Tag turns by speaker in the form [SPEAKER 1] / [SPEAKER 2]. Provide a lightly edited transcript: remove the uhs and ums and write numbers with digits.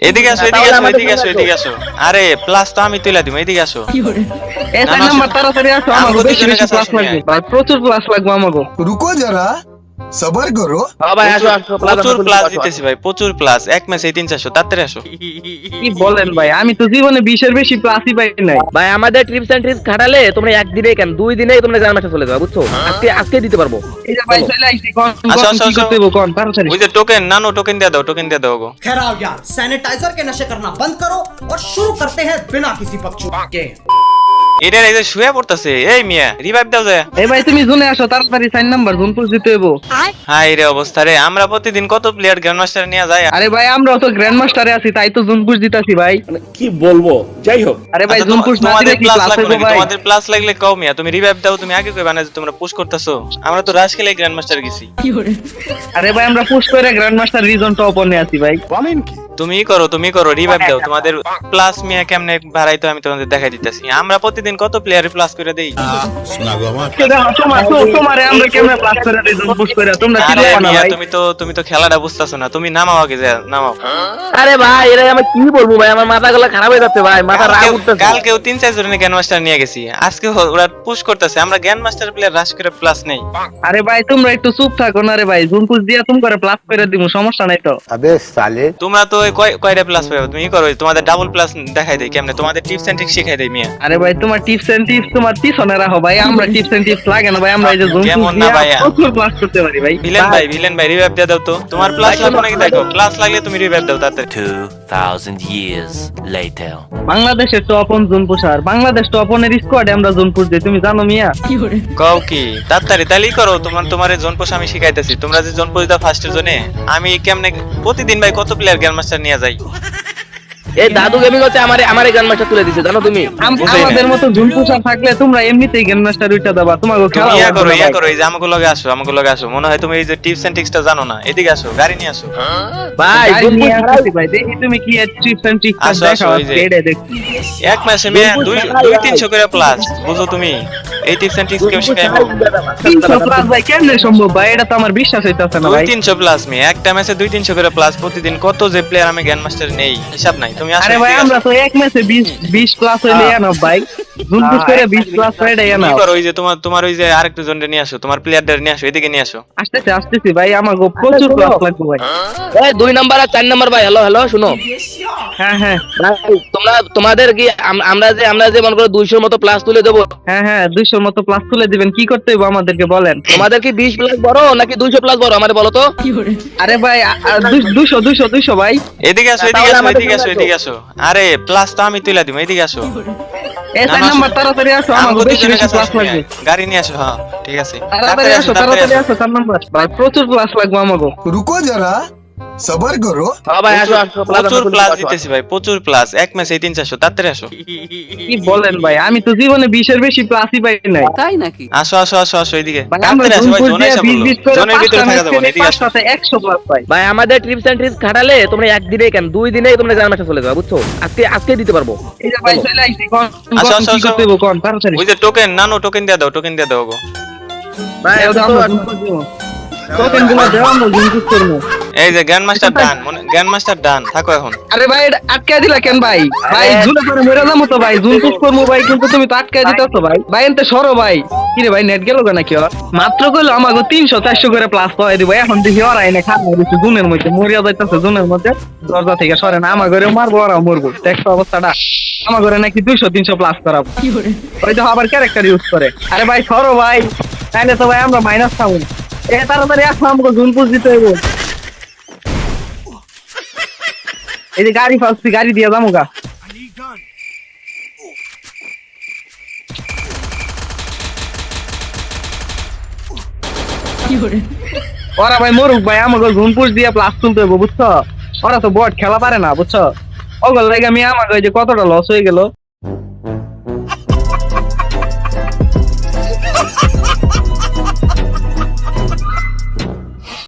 [SPEAKER 1] এদিকে আসো, এদিকে আসো। আরে প্লাস তো আমি তুলে দিব, এদিকে আসো।
[SPEAKER 2] এই চার নাম্বার তাড়াতাড়ি আসো, আমাকে বেশি বেশি প্লাস লাগবে ভাই, প্রচুর প্লাস লাগবে আমাকে।
[SPEAKER 3] रुको जरा सबर करो।
[SPEAKER 4] ভাই আসো আসো,
[SPEAKER 1] প্রচুর প্লাস দিতেছি ভাই, প্রচুর প্লাস। এক ম্যাচে 300, তাড়াতাড়ি আসো।
[SPEAKER 2] কি বলেন ভাই, আমি তো জীবনে 20-এর বেশি প্লাসই পাই নাই।
[SPEAKER 4] ভাই আমাদের ট্রিপস এন্ড ট্রিপস খাটালে তোমরা একদিনে কেন 2 দিনেই তোমরা গ্র্যান্ড মাস্টার চলে যাবে, বুঝছো? আজকে দিতে পারবো।
[SPEAKER 2] এই যে ভাই চলে আইছি, কোন
[SPEAKER 1] আসো,
[SPEAKER 2] কোন
[SPEAKER 1] আসো,
[SPEAKER 2] কি
[SPEAKER 1] আসো।
[SPEAKER 2] করতে হবে কোন তাড়াতাড়ি।
[SPEAKER 1] ওই যে টোকেন, নানো টোকেন দিয়ে দাও গো।
[SPEAKER 5] खैर आओ यार, सैनिटाइजर के नशे करना बंद करो और शुरू करते हैं बिना किसी बकचोद के।
[SPEAKER 1] এটা এই যে শুয়ে পড়তাছে, এই মিয়া রিভাইভ দাও যায়।
[SPEAKER 2] এই ভাই তুমি জোনে আসো তাড়াতাড়ি, 4 নাম্বার জোন পুশ দিতে হইব।
[SPEAKER 1] হাই রে অবস্থা রে, আমরা প্রতিদিন কত প্লেয়ার গ্র্যান্ড মাস্টার নিয়ে যায়।
[SPEAKER 2] আরে ভাই আমরাও তো গ্র্যান্ড মাস্টারে আছি, তাই তো জোন পুশ দিতাছি ভাই।
[SPEAKER 6] কি বলবো, যাই হোক।
[SPEAKER 2] আরে ভাই
[SPEAKER 1] আচ্ছা,
[SPEAKER 2] জোন পুশ না দিলে কি
[SPEAKER 1] প্লাস
[SPEAKER 2] ক্লাস
[SPEAKER 1] লাগবে
[SPEAKER 2] হইব
[SPEAKER 1] নাকি?
[SPEAKER 2] ভাই?
[SPEAKER 1] তোমাদের প্লাস লাগলে কও মিয়া, তুমি রিভাইভ দাও। তুমি আগে কইবা না যে তোমরা পুশ করতেছো। আমরা তো রাশ খেলে গ্র্যান্ড মাস্টার গেছি।
[SPEAKER 2] আরে ভাই আমরা পুশ করে গ্র্যান্ড মাস্টার রিজন টপ অনে আছি ভাই।
[SPEAKER 1] তুমি করো রিভাইভ দাও। তোমাদের প্লাস মিয়া কেমনে বাড়াইতো আমি তোমাদের দেখাই দিতেছি। আমরা প্রতিদিন কত প্লেয়ারে প্লাস করে দেই।
[SPEAKER 2] তোমারে আমরা কেমনে প্লাস করে দিই জোন পুশ করে, তোমরা কি
[SPEAKER 1] আরে
[SPEAKER 2] জানো না
[SPEAKER 1] মিয়া,
[SPEAKER 2] ভাই?
[SPEAKER 1] তুমি তো খেলাটা বুঝতাছো না। তুমি নামাও আগে, যা নামাও।
[SPEAKER 4] আরে ভাই এরা আমি কি বলবো ভাই, আমার মাথা গলা খারাপ হয়ে যাচ্ছে ভাই, মাথা রাগ উঠতেছে।
[SPEAKER 1] কালকেও 3-4 জনের গ্র্যান্ড মাস্টার নিয়ে গেছি। আজকে ওরা পুশ করতেছে, আমরা গ্র্যান্ড মাস্টার প্লেয়ার রাশ করে প্লাস নেই।
[SPEAKER 2] আরে ভাই তোমরা একটু চুপ থাকো না রে ভাই, জোন পুশ দিয়া তুমি করে প্লাস করে দিমু, সমস্যা নাই তো।
[SPEAKER 1] তোমরা তো ওই কয়টা প্লাস পাবে? তুমি করো, তোমাদের ডাবল প্লাস দেখাই দেই কেমনে, তোমাদের টিপস এন্ড ট্রিক্স শিখাই দেই মিয়া।
[SPEAKER 2] আরে ভাই তোমার টিপস এন্ড টিপস তোমার পিছনে রাখো ভাই, আমরা টিপস এন্ড টিপস লাগে না ভাই, আমরা এই যে জোন
[SPEAKER 1] কেমন
[SPEAKER 2] পুশ
[SPEAKER 1] না
[SPEAKER 2] দিয়া
[SPEAKER 1] ভাই?
[SPEAKER 2] প্রচুর প্লাস করতে পারি ভাই।
[SPEAKER 1] ভিলেন ভাই রিভাইভ দিয়ে দাও তো। তোমার প্লাস লাগবে নাকি দেখো। প্লাস লাগলে তুমি রিভাইভ দাও তাড়াতাড়ি।
[SPEAKER 7] 2000 years later.
[SPEAKER 2] বাংলাদেশের top one zone pusher, Bangladesh top অনের স্কোয়াডে আমরা জোন পুশ দিই, তুমি জানো মিয়া?
[SPEAKER 1] কও কি তাড়াতাড়ি তাইলেই করো। তোমার জোন পোষ আমি শিখাইতেছি। তোমরা যে জোন পোষ দাও ফার্স্টের জোনে, আমি কেমনে প্রতিদিন ভাই কত প্লেয়ার গ্র্যান্ড মাস্টার নিয়ে যাই।
[SPEAKER 4] এই দাদু গেমিং হচ্ছে আমারে গ্র্যান্ড মাস্টার তুলে দিছে, জানো তুমি?
[SPEAKER 1] বুঝাই না।
[SPEAKER 2] আমাদের মতো জোন পুশার থাকলে তোমরা এমনিতেই গ্র্যান্ড মাস্টার উঠা দাবা, তোমাকে খেলা
[SPEAKER 1] ইয়া
[SPEAKER 2] লাগবে না
[SPEAKER 1] করো
[SPEAKER 2] ভাই।
[SPEAKER 1] এই যে আমাকে লগে আসো। মনে হয় তুমি এই যে টিপস এন্ড ট্রিক্সটা জানো না। এদিকে আসো, গাড়ি নিয়ে আসো।
[SPEAKER 4] ভাই
[SPEAKER 2] গাড়ি নিয়ে আসছি ভাই, দেখি তুমি কি টিপস এন্ড ট্রিক্স
[SPEAKER 1] আসো,
[SPEAKER 2] দেখাও,
[SPEAKER 1] এই যে।
[SPEAKER 2] এটা দেখি।
[SPEAKER 1] এক মাসে মেয়ে 200-300 করে প্লাস, বুঝো তুমি? এই টিপস এন্ড ট্রিক্স কেউ শিখাইবো?
[SPEAKER 2] 300 প্লাস ভাই কেমনে সম্ভব ভাই? এটা তো আমার বিশ্বাস হইতাছে না ভাই।
[SPEAKER 1] 200-300 প্লাস মেয়ে, একটা ম্যাচে 200-300 করে প্লাস। প্রতিদিন কত যে প্লেয়ার আমি গ্র্যান্ড মাস্টার নেই, হিসাব নাই। তুমি আসো,
[SPEAKER 2] আরে ভাই
[SPEAKER 1] এদিকে
[SPEAKER 2] আমরা
[SPEAKER 1] আসো।
[SPEAKER 2] তো এক ম্যাচে 20 প্লাস হইলে না ভাই, জোন পুশ করে 20 প্লাস হইলে না।
[SPEAKER 1] কি করো, ওই যে তোমার ওই যে আরেকটা জনরে নিয়ে আসো, তোমার প্লেয়ারদের নিয়ে আসো, এদিকে নিয়ে আসো।
[SPEAKER 2] আসতেছি ভাই, আমাকে প্রচুর প্লাস লাগবে ভাই।
[SPEAKER 4] এই 2 নাম্বার আর 4 নাম্বার ভাই, হ্যালো শুনো।
[SPEAKER 2] হ্যাঁ
[SPEAKER 4] ভাই তোমাদের কি আমরা যে মনে করো 200 মতো প্লাস তুলে দেবো,
[SPEAKER 2] হ্যাঁ 200 মতো প্লাস তুলে দিবেন, কি করতে হইব আমাদেরকে বলেন?
[SPEAKER 4] তোমাদের কি 20 প্লাস বড় নাকি 200 প্লাস বড় আমারে বলো তো?
[SPEAKER 2] আরে ভাই 200 ভাই।
[SPEAKER 1] এদিকে আসো, এদিকে আসো। আরে প্লাস তো আমি তুলে দিব, এদিকে আসো।
[SPEAKER 2] এই 4 নাম্বার তাড়াতাড়ি আসো, আমাকে বেশি বেশি প্লাস লাগবে।
[SPEAKER 1] গাড়ি নিয়ে আসো। হ্যাঁ ঠিক আছে,
[SPEAKER 2] তাড়াতাড়ি আসো 4 নাম্বার ভাই, প্রচুর প্লাস লাগবে আমাকে।
[SPEAKER 3] रुको जरा सबर करो।
[SPEAKER 4] ভাই আসো আসো,
[SPEAKER 1] প্রচুর প্লাস দিতেছি ভাই, প্রচুর প্লাস। এক ম্যাচে 300, তাড়াতাড়ি আসো।
[SPEAKER 2] কি বলেন ভাই, আমি তো জীবনে 20-এর বেশি প্লাসই পাই নাই।
[SPEAKER 1] আসো এদিকে।
[SPEAKER 2] ভাই আমরা
[SPEAKER 1] তাড়াতাড়ি আসো
[SPEAKER 2] জোন
[SPEAKER 1] ভাই,
[SPEAKER 2] পুশ
[SPEAKER 1] জোনে
[SPEAKER 2] দিয়া
[SPEAKER 1] এসে
[SPEAKER 2] 20 করে
[SPEAKER 1] জোনের ভিতরে
[SPEAKER 2] 5টা
[SPEAKER 1] থাকা
[SPEAKER 2] ম্যাচ
[SPEAKER 1] যাবে না,
[SPEAKER 2] খেলে
[SPEAKER 1] এদিকে আসো।
[SPEAKER 2] 5টাতে 100 প্লাস পাই।
[SPEAKER 4] ভাই আমাদের ট্রিপস এন্ড ট্রিক্স খাটালে তোমরা একদিনে কেন 2 দিনেই তোমরা গ্র্যান্ড মাস্টার চলে যাবে, বুঝছো? আজকে দিতে পারবো।
[SPEAKER 2] এই যে ভাই চলে আইছি, কোন
[SPEAKER 1] আসো,
[SPEAKER 2] কি করতে হইব কোন তাড়াতাড়ি।
[SPEAKER 1] ওই যে টোকেন, নানো টোকেন দিয়ে দাও গো।
[SPEAKER 4] ভাই
[SPEAKER 2] দাও আমরা জোন পুশ দিব, টোকেন গুলো দাও, আমরা জোন পুশ করব।
[SPEAKER 1] এই যে গ্র্যান্ড মাস্টার ডান থাকো এখন।
[SPEAKER 2] আরে ভাই এটা আটকায় দিলা কেন ভাই? ভাই জুলে করে মরে যাবো তো ভাই, জুন পুশ করবো ভাই, কিন্তু তুমি তো আটকায় দিতেছো ভাই। ভাই এনতে সরো ভাই। কি রে ভাই নেট গেল কেন কি ওর? মাত্র কইলো আমাকে 300-400 করে প্লাস পাওয়াই দিব, এখন দেখি ওরা এনে খাওয়া দিচ্ছে জুনের মধ্যে, মরিয়া যাইতেছে জুনের মধ্যে। দরজা থেকে সরে না, আমার ঘরে মারবো, ওরাও মরবো। দেখছো অবস্থাটা? আমার ঘরে নাকি 200-300 প্লাস করাবো। ওই তো আবার ক্যারেক্টার ইউজ করে। আরে ভাই সরো ভাই, তাইলে তো ভাই আমরা মাইনাস খাবো। তাড়াতাড়ি আসো, আমাকে জুন পুশ দিতে হইব। এই যে গাড়ি ফালছি, গাড়ি দিয়ে যাবো গা। ওরা ভাই মরুক ভাই, আমাকে জুন পুশ দিয়ে প্লাস তুলতে হইব, বুঝছো? ওরা তো বট খেলা পারে না, বুঝছো? ওগুলো লাগে আমি আমাকে ওই যে কতটা লস হয়ে গেল।